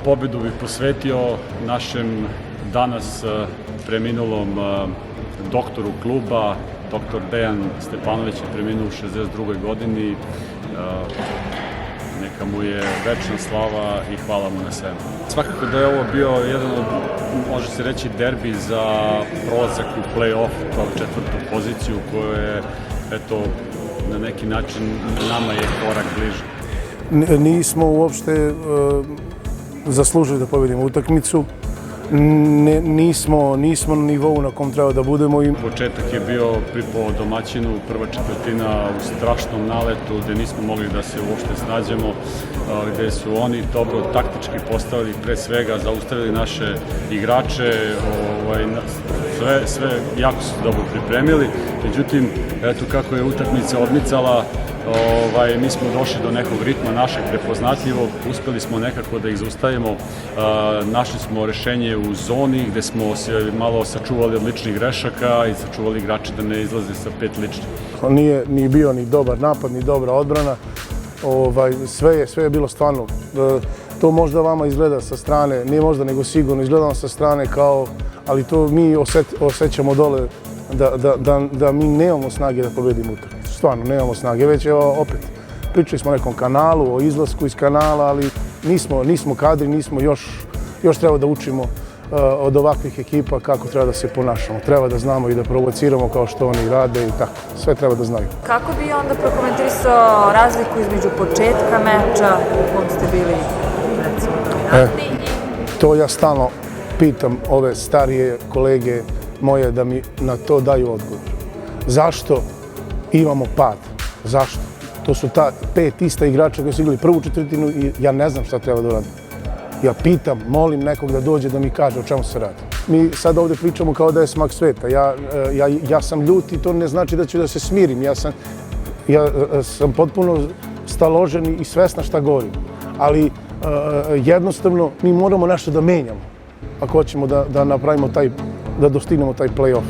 pobedu bih posvetio našem danas preminulom doktoru kluba. Dr. Dejan Stepanović je preminuo u 62. godini. Neka mu je večna slava i hvala mu na svemu. Svakako da je ovo bio jedan od, može se reći, derbi za prolazak u play-off kao četvrtu poziciju koja je, eto, na neki način nama je korak bliže. Nismo uopšte zaslužili da pobedimo utakmicu. Nismo na nivou na kom treba da budemo. Početak je bio pripao domaćinu, prva četvrtina u strašnom naletu gde nismo mogli da se uopšte snađemo, gde su oni dobro taktički postavili, pre svega zaustavili naše igrače, sve jako su dobro pripremili. Međutim, eto kako je utakmica odmicala, mi smo došli do nekog ritma našeg prepoznatljivog, uspeli smo nekako da ih zaustavimo, našli smo rešenje u zoni gde smo se malo sačuvali od ličnih grešaka i sačuvali igrače da ne izlaze sa 5 ličnih. Nije ni bio ni dobar napad, ni dobra odbrana, sve je bilo stvarno, to možda vama izgleda sa strane, nije možda nego sigurno, izgleda vam sa strane kao, ali to mi osjećamo dole da mi nemamo snage da pobedimo utakmicu. Stvarno, nemamo snage. Već opet pričali smo o nekom kanalu, o izlasku iz kanala, ali nismo kadri, još treba da učimo od ovakvih ekipa kako treba da se ponašamo. Treba da znamo i da provociramo kao što oni rade i tako. Sve treba da znaju. Kako bi onda prokomentarisao razliku između početka meča u kom ste bili, recimo, dominantni? To ja stalno pitam ove starije kolege moje da mi na to daju odgovor. Zašto imamo pad? Zašto? To su ta 5 ista igrača koji su igrali prvu četvrtinu i ja ne znam šta treba da uradim. Ja pitam, molim nekog da dođe da mi kaže o čemu se radi. Mi sad ovdje pričamo kao da je smak sveta. Ja sam ljut i to ne znači da ću da se smirim. Ja sam potpuno staložen i svesna šta govorim. Ali jednostavno mi moramo nešto da menjamo ako hoćemo da napravimo da dostignemo taj play-off.